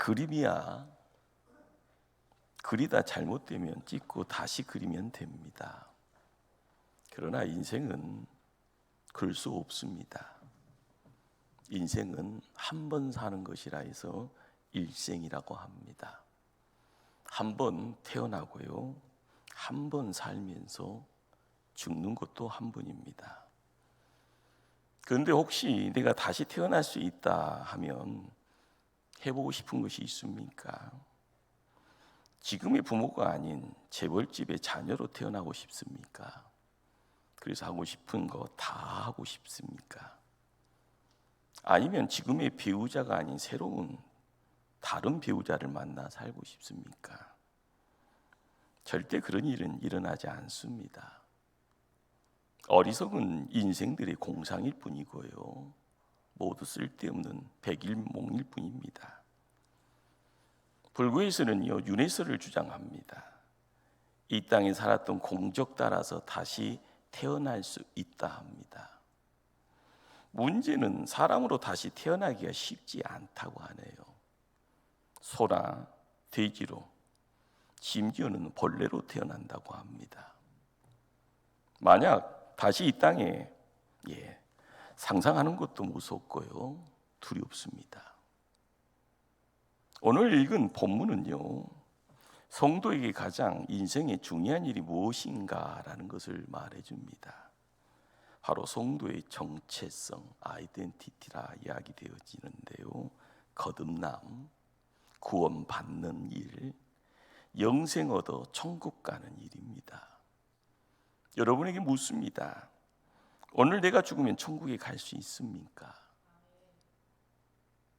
그림이야. 그리다 잘못되면 찍고 다시 그리면 됩니다. 그러나 인생은 그럴 수 없습니다. 인생은 한 번 사는 것이라 해서 일생이라고 합니다. 한 번 태어나고요, 한 번 살면서 죽는 것도 한 번입니다. 그런데 혹시 내가 다시 태어날 수 있다 하면 해보고 싶은 것이 있습니까? 지금의 부모가 아닌 재벌집의 자녀로 태어나고 싶습니까? 그래서 하고 싶은 거 다 하고 싶습니까? 아니면 지금의 배우자가 아닌 새로운 다른 배우자를 만나 살고 싶습니까? 절대 그런 일은 일어나지 않습니다. 어리석은 인생들의 공상일 뿐이고요, 모두 쓸데없는 백일몽일 뿐입니다. 불교에서는요, 윤회설을 주장합니다. 이 땅에 살았던 공적 따라서 다시 태어날 수 있다 합니다. 문제는 사람으로 다시 태어나기가 쉽지 않다고 하네요. 소나 돼지로, 심지어는 벌레로 태어난다고 합니다. 만약 다시 이 땅에 상상하는 것도 무섭고요, 두렵습니다. 오늘 읽은 본문은요, 성도에게 가장 인생에 중요한 일이 무엇인가라는 것을 말해줍니다. 바로 성도의 정체성, 아이덴티티라 이야기되어지는데요, 거듭남, 구원받는 일, 영생 얻어 천국 가는 일입니다. 여러분에게 묻습니다. 오늘 내가 죽으면 천국에 갈 수 있습니까?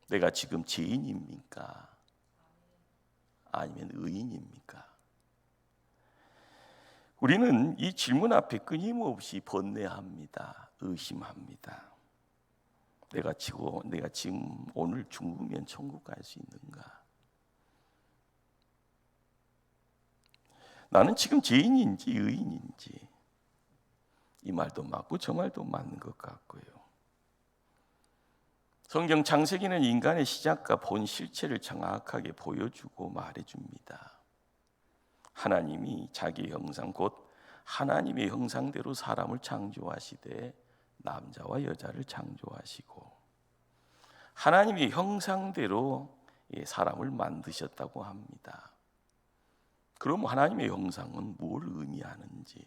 내가 지금 죄인입니까? 아니면 의인입니까? 우리는 이 질문 앞에 끊임없이 번뇌합니다. 의심합니다. 내가 지금 오늘 죽으면 천국 갈 수 있는가? 나는 지금 죄인인지 의인인지, 이 말도 맞고 저 말도 맞는 것 같고요. 성경 창세기는 인간의 시작과 본 실체를 정확하게 보여주고 말해줍니다. 하나님이 자기 형상, 곧 하나님의 형상대로 사람을 창조하시되 남자와 여자를 창조하시고 하나님의 형상대로 사람을 만드셨다고 합니다. 그럼 하나님의 형상은 뭘 의미하는지,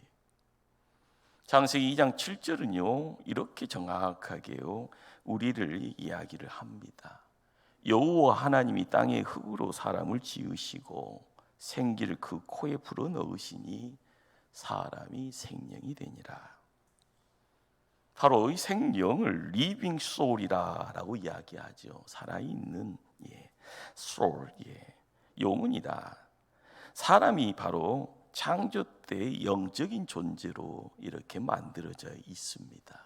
창세기 2장 7절은요 이렇게 정확하게요 우리를 이야기를 합니다. 여호와 하나님이 땅의 흙으로 사람을 지으시고 생기를 그 코에 불어넣으시니 사람이 생명이 되니라. 바로 이 생명을 리빙 소울이라고 이야기하죠. 살아있는 소울, 영혼이다. 사람이 바로 창조 때 영적인 존재로 이렇게 만들어져 있습니다.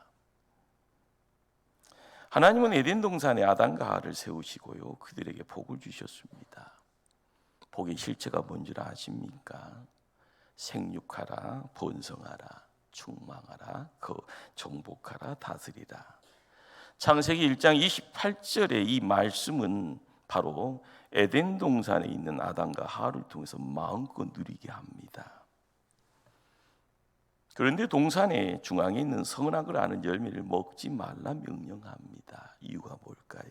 하나님은 에덴 동산에 아담과 하와를 세우시고요 그들에게 복을 주셨습니다. 복의 실체가 뭔지 아십니까? 생육하라, 번성하라, 충만하라, 정복하라, 다스리라. 창세기 1장 28절의 이 말씀은 바로 에덴 동산에 있는 아담과 하와를 통해서 마음껏 누리게 합니다. 그런데 동산의 중앙에 있는 선악을 아는 열매를 먹지 말라 명령합니다. 이유가 뭘까요?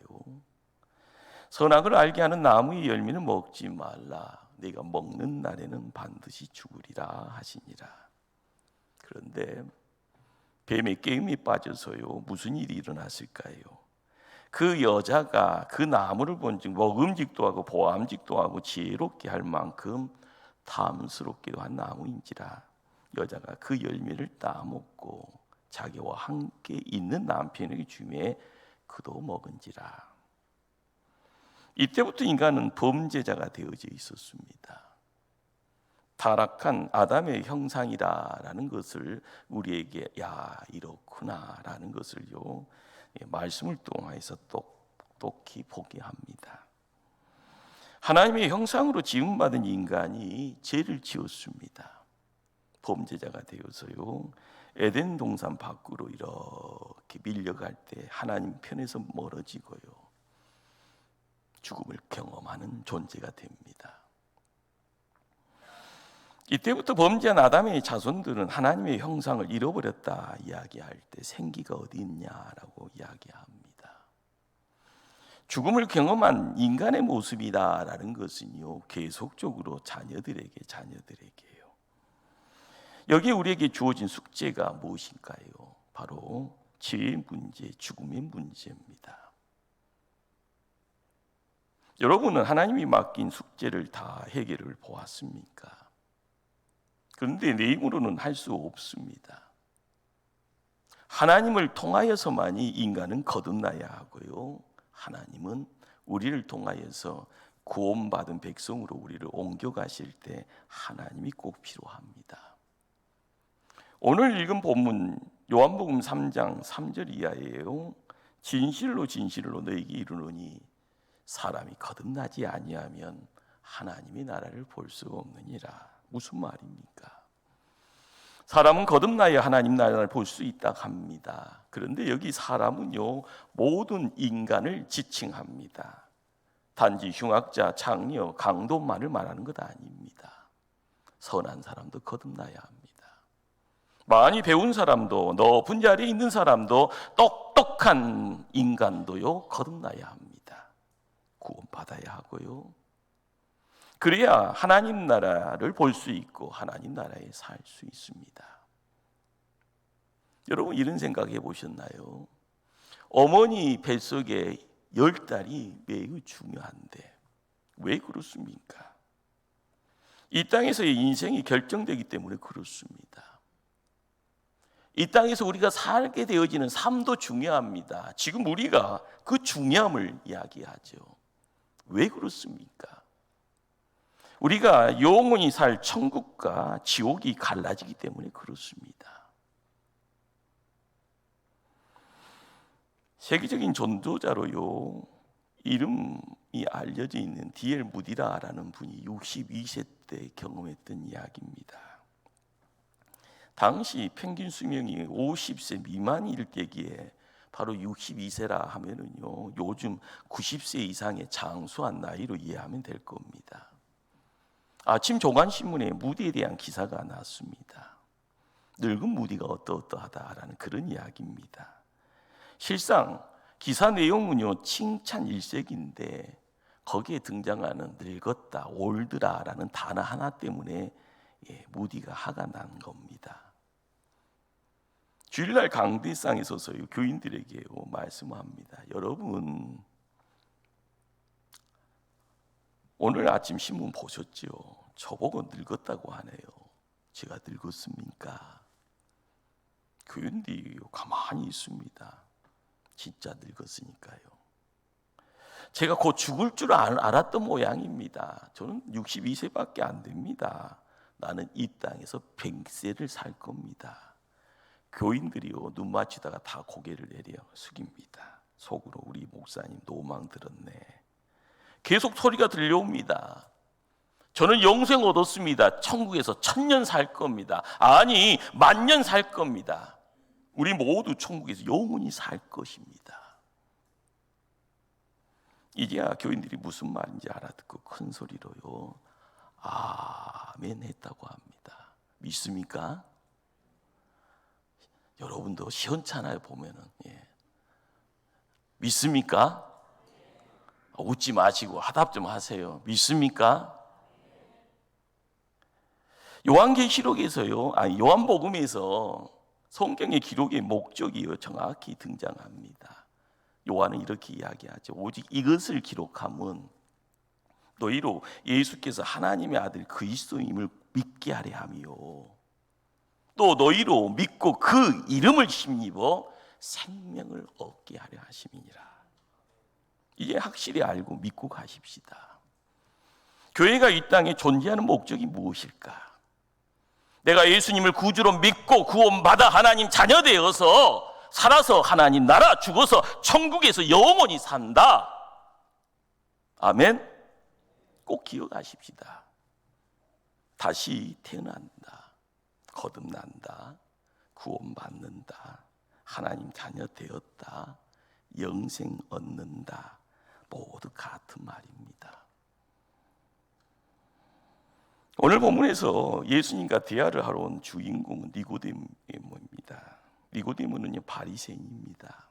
선악을 알게 하는 나무의 열매는 먹지 말라. 네가 먹는 날에는 반드시 죽으리라 하시니라. 그런데 뱀의 게임에 빠져서요 무슨 일이 일어났을까요? 그 여자가 그 나무를 본즉 먹음직도 하고 보암직도 하고 지혜롭게 할 만큼 탐스럽기도 한 나무인지라 여자가 그 열매를 따먹고 자기와 함께 있는 남편에게 주매 그도 먹은지라. 이때부터 인간은 범죄자가 되어져 있었습니다. 타락한 아담의 형상이라는 것을 우리에게 이렇구나라는 것을요 말씀을 통해서 똑똑히 보게 합니다. 하나님의 형상으로 지음받은 인간이 죄를 지었습니다. 범죄자가 되어서요 에덴 동산 밖으로 이렇게 밀려갈 때 하나님 편에서 멀어지고요 죽음을 경험하는 존재가 됩니다. 이때부터 범죄한 아담의 자손들은 하나님의 형상을 잃어버렸다 이야기할 때 생기가 어디 있냐라고 이야기합니다. 죽음을 경험한 인간의 모습이다라는 것은요, 계속적으로 자녀들에게요. 여기에 우리에게 주어진 숙제가 무엇인가요? 바로 죄의 문제, 죽음의 문제입니다. 여러분은 하나님이 맡긴 숙제를 다 해결을 보았습니까? 그런데 내 힘으로는 할 수 없습니다. 하나님을 통하여서만이 인간은 거듭나야 하고요, 하나님은 우리를 통하여서 구원받은 백성으로 우리를 옮겨가실 때 하나님이 꼭 필요합니다. 오늘 읽은 본문 요한복음 3장 3절 이하예요. 진실로 진실로 너희에게 이르노니 사람이 거듭나지 아니하면 하나님의 나라를 볼 수가 없느니라. 무슨 말입니까? 사람은 거듭나야 하나님 나라를 볼 수 있다 합니다. 그런데 여기 사람은요, 모든 인간을 지칭합니다. 단지 흉악자, 장녀, 강도만을 말하는 것 아닙니다. 선한 사람도 거듭나야 합니다. 많이 배운 사람도, 높은 자리에 있는 사람도, 똑똑한 인간도요, 거듭나야 합니다. 구원받아야 하고요, 그래야 하나님 나라를 볼 수 있고 하나님 나라에 살 수 있습니다. 여러분, 이런 생각해 보셨나요? 어머니 뱃속에 10달이 매우 중요한데 왜 그렇습니까? 이 땅에서의 인생이 결정되기 때문에 그렇습니다. 이 땅에서 우리가 살게 되어지는 삶도 중요합니다. 지금 우리가 그 중요함을 이야기하죠. 왜 그렇습니까? 우리가 영원히 살 천국과 지옥이 갈라지기 때문에 그렇습니다. 세계적인 전도자로요, 이름이 알려져 있는 D.L. 무디라라는 분이 62세 때 경험했던 이야기입니다. 당시 평균 수명이 50세 미만일 때기에 바로 62세라 하면은요, 요즘 90세 이상의 장수한 나이로 이해하면 될 겁니다. 아침 조간신문에 무디에 대한 기사가 났습니다. 늙은 무디가 어떠하다라는 그런 이야기입니다. 실상 기사 내용은요, 칭찬 일색인데 거기에 등장하는 늙었다, 올드라라는 단어 하나 때문에 무디가 화가 난 겁니다. 주일날 강대상에 서서요, 교인들에게 말씀합니다. 여러분, 오늘 아침 신문 보셨죠? 저보고 늙었다고 하네요. 제가 늙었습니까? 교인들이 가만히 있습니다. 진짜 늙었으니까요. 제가 곧 죽을 줄 알았던 모양입니다. 저는 62세밖에 안 됩니다. 나는 이 땅에서 100세를 살 겁니다. 교인들이요, 눈 맞추다가 다 고개를 내려 숙입니다. 속으로 우리 목사님 노망 들었네. 계속 소리가 들려옵니다. 저는 영생 얻었습니다. 천국에서 1000년 살 겁니다. 아니, 10,000년 살 겁니다. 우리 모두 천국에서 영원히 살 것입니다. 이제야 교인들이 무슨 말인지 알아듣고 큰 소리로요, 아멘 했다고 합니다. 믿습니까? 여러분도 시원찮아요, 보면은. 믿습니까? 웃지 마시고 화답 좀 하세요. 믿습니까? 요한계시록에서요, 요한복음에서 성경의 기록의 목적이요, 정확히 등장합니다. 요한은 이렇게 이야기하죠. 오직 이것을 기록함은 너희로 예수께서 하나님의 아들 그리스도임을 믿게 하려 함이요, 또 너희로 믿고 그 이름을 힘입어 생명을 얻게 하려 하심이니라. 이제 확실히 알고 믿고 가십시다. 교회가 이 땅에 존재하는 목적이 무엇일까? 내가 예수님을 구주로 믿고 구원받아 하나님 자녀 되어서 살아서 하나님 나라, 죽어서 천국에서 영원히 산다. 아멘. 꼭 기억하십시다. 다시 태어난다, 거듭난다, 구원받는다, 하나님 자녀 되었다, 영생 얻는다, 모두 같은 말입니다. 오늘 본문에서 예수님과 대화를 하러 온 주인공은 니고데모입니다. 니고데모는요, 바리새인입니다.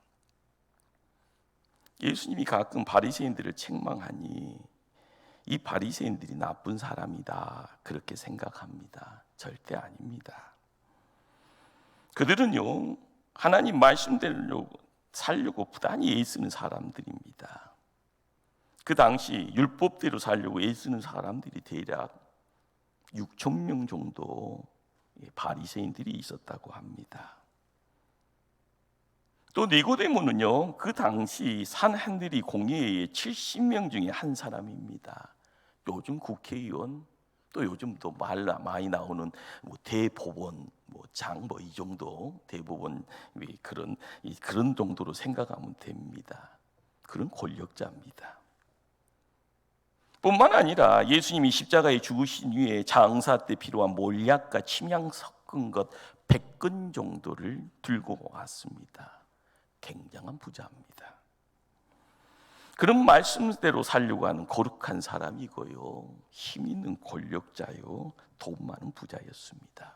예수님이 가끔 바리새인들을 책망하니 이 바리새인들이 나쁜 사람이다 그렇게 생각합니다. 절대 아닙니다. 그들은요, 하나님 말씀대로 살려고 부단히 애쓰는 사람들입니다. 그 당시 율법대로 살려고 애쓰는 사람들이 대략 6천 명 정도 바리새인들이 있었다고 합니다. 또 니고데모는요, 그 당시 산헤드린 공회의 70명 중에 한 사람입니다. 요즘 국회의원, 또 요즘도 말 많이 나오는 대법원, 장 이 정도 대법원 그런 정도로 생각하면 됩니다. 그런 권력자입니다. 뿐만 아니라 예수님이 십자가에 죽으신 후에 장사 때 필요한 몰약과 침향 섞은 것 100근 정도를 들고 왔습니다. 굉장한 부자입니다. 그런 말씀대로 살려고 하는 거룩한 사람이고요, 힘 있는 권력자요, 돈 많은 부자였습니다.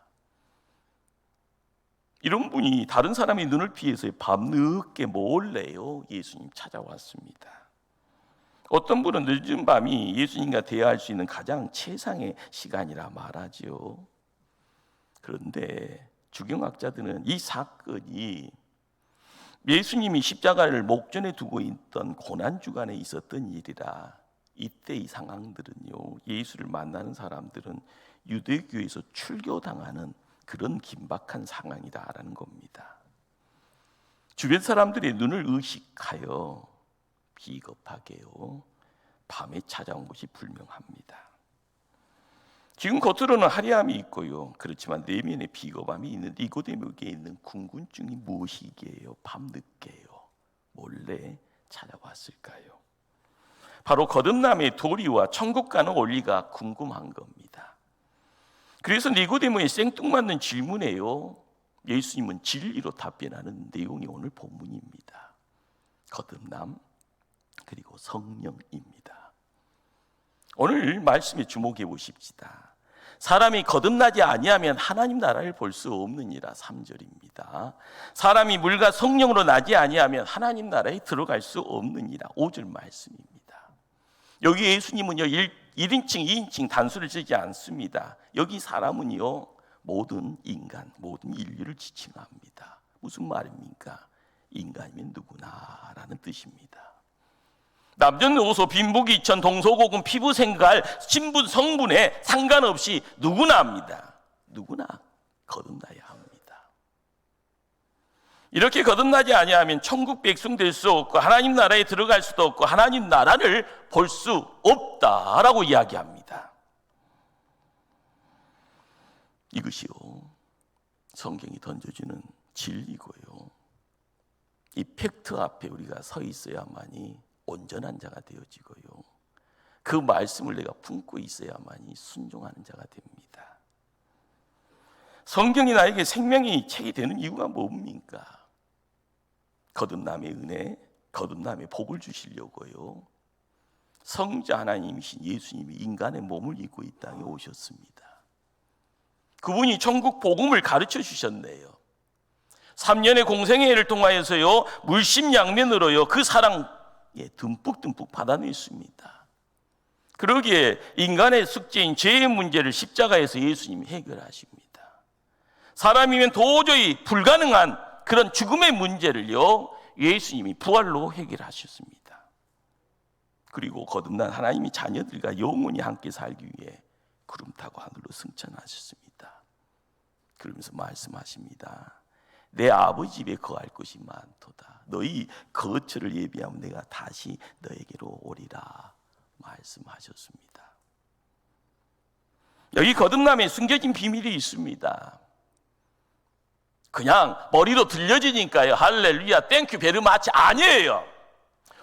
이런 분이 다른 사람의 눈을 피해서 밤늦게 몰래요 예수님 찾아왔습니다. 어떤 분은 늦은 밤이 예수님과 대화할 수 있는 가장 최상의 시간이라 말하지요. 그런데 주경학자들은 이 사건이 예수님이 십자가를 목전에 두고 있던 고난주간에 있었던 일이라, 이때 이 상황들은요, 예수를 만나는 사람들은 유대교에서 출교당하는 그런 긴박한 상황이다라는 겁니다. 주변 사람들의 눈을 의식하여 비겁하게요 밤에 찾아온 것이 분명합니다. 지금 겉으로는 화려함이 있고요, 그렇지만 내면에 비겁함이 있는 니고데모에게 있는 궁금증이 무엇이기에요? 밤늦게요 몰래 찾아왔을까요? 바로 거듭남의 도리와 천국 가는 원리가 궁금한 겁니다. 그래서 니고데모의 생뚱맞는 질문에요 예수님은 진리로 답변하는 내용이 오늘 본문입니다. 거듭남 그리고 성령입니다. 오늘 말씀에 주목해 보십시다. 사람이 거듭나지 아니하면 하나님 나라를 볼 수 없느니라 3절입니다. 사람이 물과 성령으로 나지 아니하면 하나님 나라에 들어갈 수 없느니라 5절 말씀입니다. 여기 예수님은요 1인칭 2인칭 단수를 쓰지 않습니다. 여기 사람은요 모든 인간, 모든 인류를 지칭합니다. 무슨 말입니까? 인간이면 누구나라는 뜻입니다. 남녀노소 빈부귀 이천 동서고금 피부 색깔 신분 성분에 상관없이 누구나 합니다. 누구나 거듭나야 합니다. 이렇게 거듭나지 아니하면 천국 백성 될 수 없고 하나님 나라에 들어갈 수도 없고 하나님 나라를 볼 수 없다라고 이야기합니다. 이것이요 성경이 던져주는 진리고요, 이 팩트 앞에 우리가 서 있어야만이 온전한 자가 되어지고요, 그 말씀을 내가 품고 있어야만이 순종하는 자가 됩니다. 성경이 나에게 생명의 책이 되는 이유가 뭡니까? 거듭남의 은혜, 거듭남의 복을 주시려고요, 성자 하나님이신 예수님이 인간의 몸을 입고 이 땅에 오셨습니다. 그분이 천국 복음을 가르쳐 주셨네요. 3년의 공생애를 통하여서요 물심양면으로요 그 사랑 듬뿍듬뿍 받아냈습니다. 그러기에 인간의 숙제인 죄의 문제를 십자가에서 예수님이 해결하십니다. 사람이면 도저히 불가능한 그런 죽음의 문제를요 예수님이 부활로 해결하셨습니다. 그리고 거듭난 하나님의 자녀들과 영원히 함께 살기 위해 구름 타고 하늘로 승천하셨습니다. 그러면서 말씀하십니다. 내 아버지 집에 거할 것이 많도다. 너희 거처를 예비하면 내가 다시 너에게로 오리라 말씀하셨습니다. 여기 거듭남에 숨겨진 비밀이 있습니다. 그냥 머리로 들려지니까요 할렐루야 땡큐 베르마치 아니에요.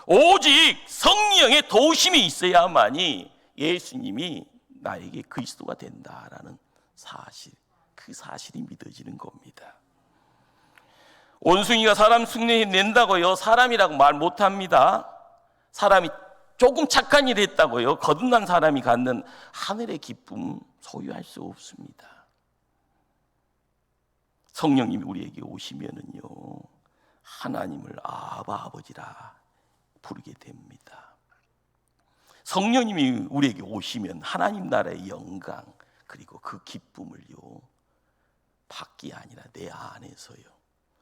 오직 성령의 도우심이 있어야만이 예수님이 나에게 그리스도가 된다라는 사실, 그 사실이 믿어지는 겁니다. 원숭이가 사람 흉내 낸다고요 사람이라고 말 못합니다. 사람이 조금 착한 일 했다고요 거듭난 사람이 갖는 하늘의 기쁨 소유할 수 없습니다. 성령님이 우리에게 오시면은요 하나님을 아버지라 부르게 됩니다. 성령님이 우리에게 오시면 하나님 나라의 영광 그리고 그 기쁨을요 밖이 아니라 내 안에서요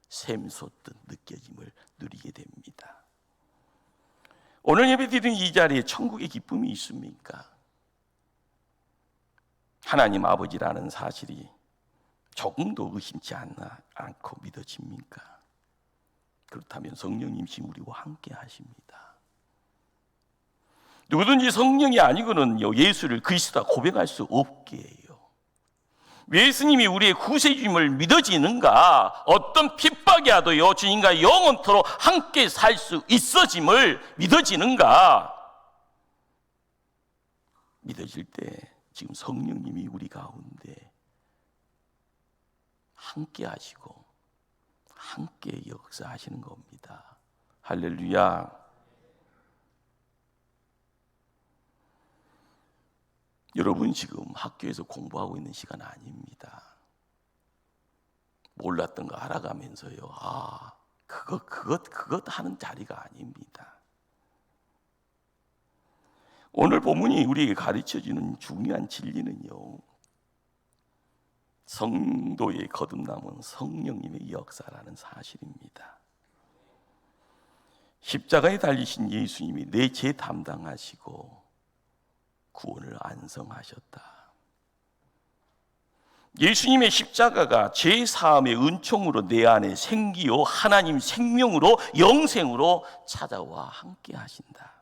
샘솟듯 느껴짐을 누리게 됩니다. 오늘 예배드리는 이 자리에 천국의 기쁨이 있습니까? 하나님 아버지라는 사실이 조금도 의심치 않고 믿어집니까? 그렇다면 성령님 지금 우리와 함께 하십니다. 누구든지 성령이 아니고는요 예수를 그리스도라 고백할 수 없게 해요. 예수님이 우리의 구세주임을 믿어지는가, 어떤 핍박이 와도요 주님과 영원토록 함께 살 수 있어짐을 믿어지는가. 믿어질 때 지금 성령님이 우리 가운데 함께 하시고 함께 역사하시는 겁니다. 할렐루야. 여러분 지금 학교에서 공부하고 있는 시간 아닙니다. 몰랐던 거 알아가면서요. 그것 하는 자리가 아닙니다. 오늘 본문이 우리에게 가르쳐주는 중요한 진리는요. 성도의 거듭남은 성령님의 역사라는 사실입니다. 십자가에 달리신 예수님이 내 죄 담당하시고 구원을 완성하셨다. 예수님의 십자가가 죄 사함의 은총으로 내 안에 생기요 하나님 생명으로 영생으로 찾아와 함께 하신다.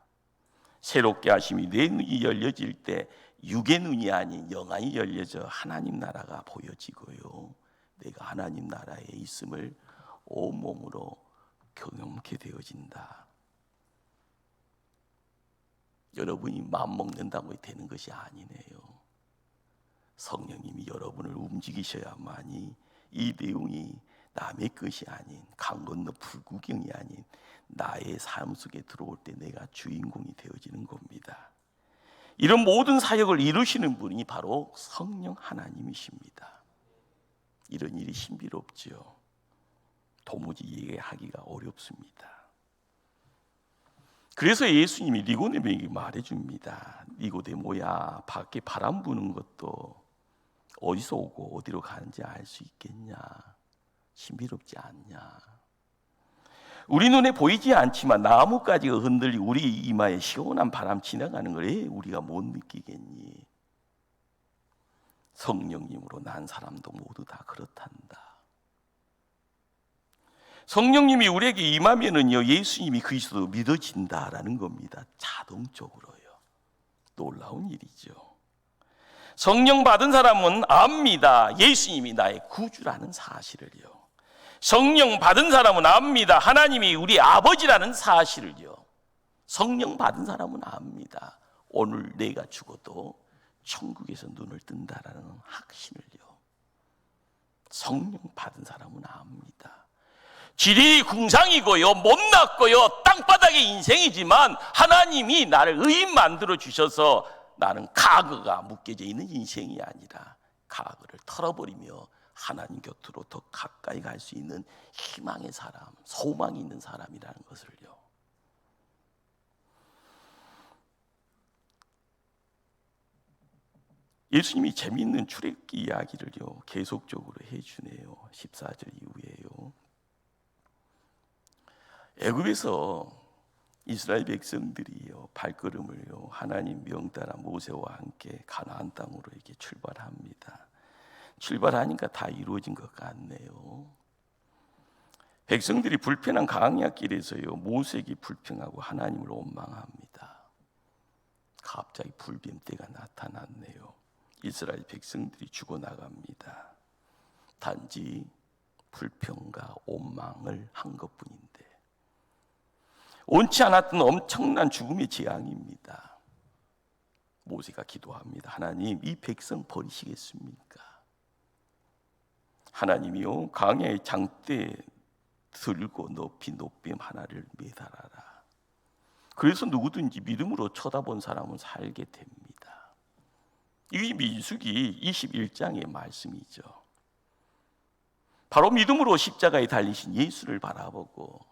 새롭게 하심이 내 눈이 열려질 때 육의 눈이 아닌 영안이 열려져 하나님 나라가 보여지고요 내가 하나님 나라에 있음을 온몸으로 경험케 되어진다. 여러분이 마음먹는다고 되는 것이 아니네요. 성령님이 여러분을 움직이셔야만이 이 내용이 남의 것이 아닌 강 건너 불구경이 아닌 나의 삶 속에 들어올 때 내가 주인공이 되어지는 겁니다. 이런 모든 사역을 이루시는 분이 바로 성령 하나님이십니다. 이런 일이 신비롭지요. 도무지 이해하기가 어렵습니다. 그래서 예수님이 니고데모에게 말해줍니다. 니고데모야, 밖에 바람 부는 것도 어디서 오고 어디로 가는지 알 수 있겠냐? 신비롭지 않냐? 우리 눈에 보이지 않지만 나뭇가지가 흔들리고 우리 이마에 시원한 바람 지나가는 걸 우리가 못 느끼겠니? 성령님으로 난 사람도 모두 다 그렇단다. 성령님이 우리에게 임하면은요 예수님이 그리스도 믿어진다라는 겁니다. 자동적으로요. 놀라운 일이죠. 성령 받은 사람은 압니다. 예수님이 나의 구주라는 사실을요. 성령 받은 사람은 압니다. 하나님이 우리 아버지라는 사실을요. 성령 받은 사람은 압니다. 오늘 내가 죽어도 천국에서 눈을 뜬다라는 확신을요. 성령 받은 사람은 압니다. 질이 궁상이고요 못났고요 땅바닥의 인생이지만 하나님이 나를 의인 만들어 주셔서 나는 과거가 묶여져 있는 인생이 아니라 과거를 털어버리며 하나님 곁으로 더 가까이 갈 수 있는 희망의 사람, 소망이 있는 사람이라는 것을요. 예수님이 재미있는 출애굽기 이야기를요 계속적으로 해주네요. 14절 이후에요. 애굽에서 이스라엘 백성들이요 발걸음을요 하나님 명 따라 모세와 함께 가나안 땅으로 이렇게 출발합니다. 출발하니까 다 이루어진 것 같네요. 백성들이 불편한 광야길에서요 모세에게 불평하고 하나님을 원망합니다. 갑자기 불뱀떼가 나타났네요. 이스라엘 백성들이 죽어나갑니다. 단지 불평과 원망을 한 것뿐인데 원치 않았던 엄청난 죽음의 재앙입니다. 모세가 기도합니다. 하나님, 이 백성 버리시겠습니까? 하나님이요 광야의 장대 들고 높이 노뱀 하나를 매달아라. 그래서 누구든지 믿음으로 쳐다본 사람은 살게 됩니다. 이게 민수기 21장의 말씀이죠. 바로 믿음으로 십자가에 달리신 예수를 바라보고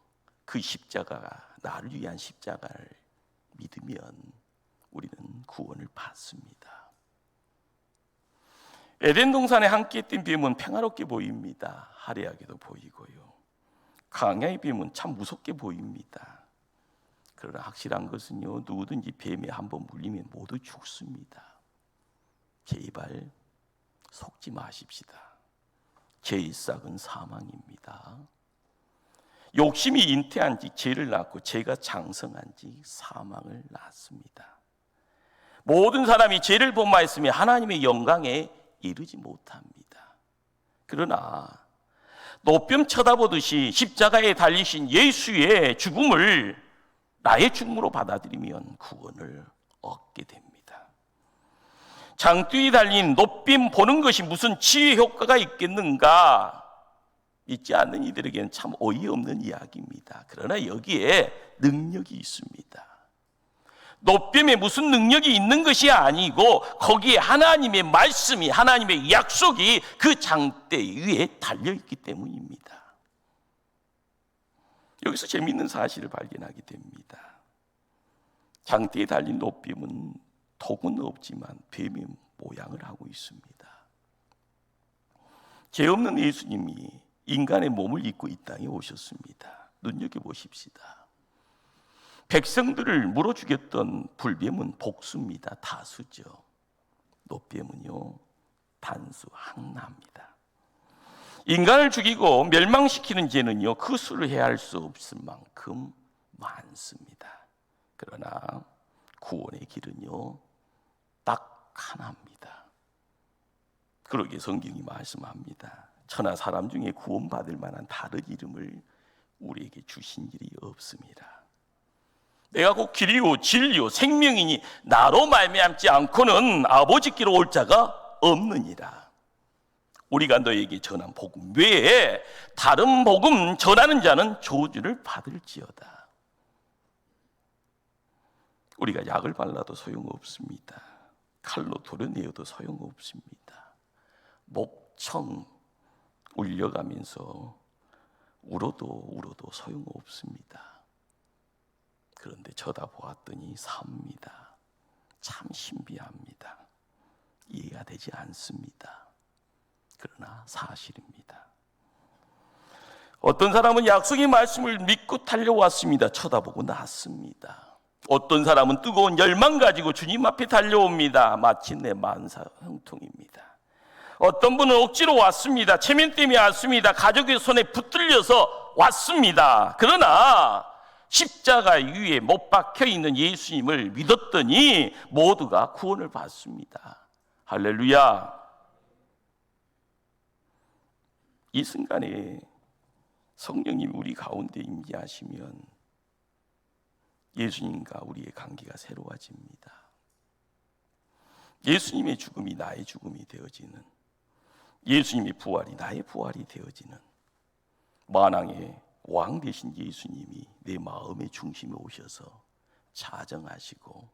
그 십자가가 나를 위한 십자가를 믿으면 우리는 구원을 받습니다. 에덴 동산에 함께 했던 뱀은 평화롭게 보입니다. 화려하게도 보이고요. 광야의 뱀은 참 무섭게 보입니다. 그러나 확실한 것은요, 누구든지 뱀에 한번 물리면 모두 죽습니다. 제발 속지 마십시다. 죄의 싹은 사망입니다. 욕심이 잉태한 지 죄를 낳고 죄가 장성한 지 사망을 낳습니다. 모든 사람이 죄를 범하였으면 하나님의 영광에 이르지 못합니다. 그러나 노뼘 쳐다보듯이 십자가에 달리신 예수의 죽음을 나의 죽음으로 받아들이면 구원을 얻게 됩니다. 장대에 달린 노뼘 보는 것이 무슨 치유 효과가 있겠는가? 믿지 않는 이들에게는 참 어이없는 이야기입니다. 그러나 여기에 능력이 있습니다. 노뼘에 무슨 능력이 있는 것이 아니고 거기에 하나님의 말씀이, 하나님의 약속이 그 장대 위에 달려있기 때문입니다. 여기서 재미있는 사실을 발견하게 됩니다. 장대에 달린 노뼘은 독은 없지만 뱀의 모양을 하고 있습니다. 죄 없는 예수님이 인간의 몸을 입고 이 땅에 오셨습니다. 눈여겨보십시다. 백성들을 물어 죽였던 불뱀은 복수입니다. 다수죠. 노뱀은요, 단수, 하나입니다. 인간을 죽이고 멸망시키는 죄는요, 그 수를 헤아릴 수 없을 만큼 많습니다. 그러나 구원의 길은요, 딱 하나입니다. 그러기에 성경이 말씀합니다. 천하 사람 중에 구원받을 만한 다른 이름을 우리에게 주신 일이 없습니다. 내가 곧 길이요 진리요 생명이니 나로 말미암지 않고는 아버지께로 올 자가 없느니라. 우리가 너에게 전한 복음 외에 다른 복음 전하는 자는 저주를 받을지어다. 우리가 약을 발라도 소용없습니다. 칼로 도려내어도 소용없습니다. 목청 울려가면서 울어도 소용없습니다. 그런데 쳐다보았더니 삽니다. 참 신비합니다. 이해가 되지 않습니다. 그러나 사실입니다. 어떤 사람은 약속의 말씀을 믿고 달려왔습니다. 쳐다보고 났습니다. 어떤 사람은 뜨거운 열망 가지고 주님 앞에 달려옵니다. 마침내 만사형통입니다. 어떤 분은 억지로 왔습니다. 체면 때문에 왔습니다. 가족의 손에 붙들려서 왔습니다. 그러나 십자가 위에 못 박혀 있는 예수님을 믿었더니 모두가 구원을 받습니다. 할렐루야. 이 순간에 성령님 우리 가운데 임재하시면 예수님과 우리의 관계가 새로워집니다. 예수님의 죽음이 나의 죽음이 되어지는, 예수님의 부활이 나의 부활이 되어지는, 만왕의 왕 되신 예수님이 내 마음의 중심에 오셔서 자정하시고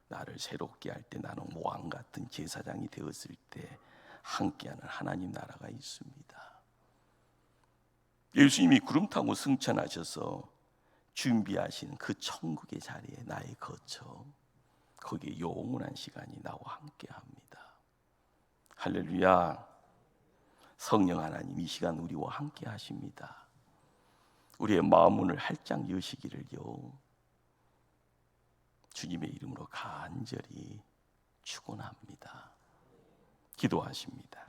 나를 새롭게 할 때 나는 왕 같은 제사장이 되었을 때 함께하는 하나님 나라가 있습니다. 예수님이 구름 타고 승천하셔서 준비하신 그 천국의 자리에 나의 거처, 거기에 영원한 시간이 나와 함께합니다. 할렐루야. 성령 하나님 이 시간 우리와 함께 하십니다. 우리의 마음 문을 활짝 여시기를요 주님의 이름으로 간절히 축원합니다. 기도하십니다.